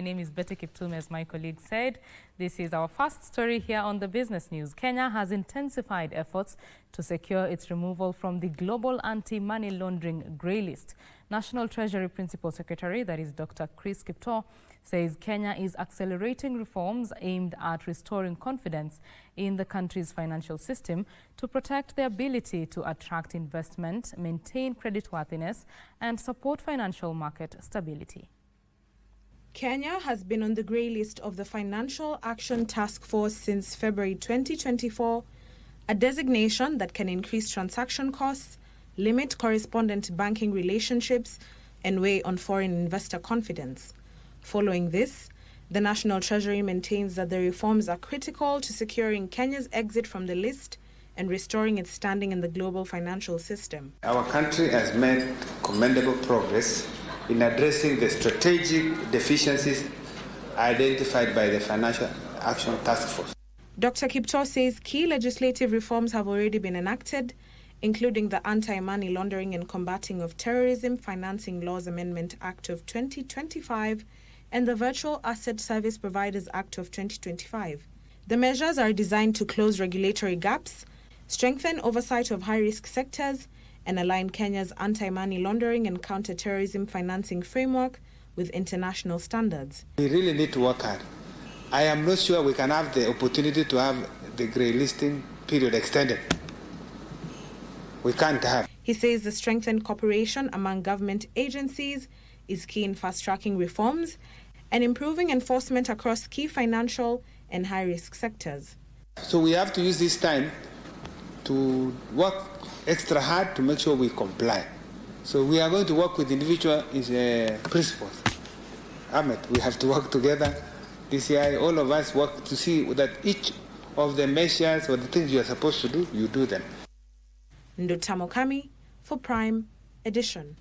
My name is Kiptoo, as my colleague said. This is our first story here on the Business News. Kenya has intensified efforts to secure its removal from the global anti-money laundering grey list. National Treasury Principal Secretary, that is Dr. Kiptoo, says Kenya is accelerating reforms aimed at restoring confidence in the country's financial system to protect the ability to attract investment, maintain creditworthiness, and support financial market stability. Kenya has been on the grey list of the Financial Action Task Force since February 2024, a designation that can increase transaction costs, limit correspondent banking relationships, and weigh on foreign investor confidence. Following this, the National Treasury maintains that the reforms are critical to securing Kenya's exit from the list and restoring its standing in the global financial system. Our country has made commendable progress in addressing the strategic deficiencies identified by the Financial Action Task Force. Dr. Kiptoo says key legislative reforms have already been enacted, including the Anti-Money Laundering and Combating of Terrorism Financing Laws Amendment Act of 2025 and the Virtual Asset Service Providers Act of 2025. The measures are designed to close regulatory gaps, strengthen oversight of high-risk sectors, and align Kenya's anti-money laundering and counter-terrorism financing framework with international standards. We really need to work hard. I am not sure we can have the opportunity to have the grey listing period extended. We can't have. He says the strengthened cooperation among government agencies is key in fast-tracking reforms and improving enforcement across key financial and high-risk sectors. So we have to use this time to work extra hard to make sure we comply. So we are going to work with individual principals. Ahmed, we have to work together. DCI, all of us work to see that each of the measures or the things you are supposed to do, you do them. Ndota Mokami for Prime Edition.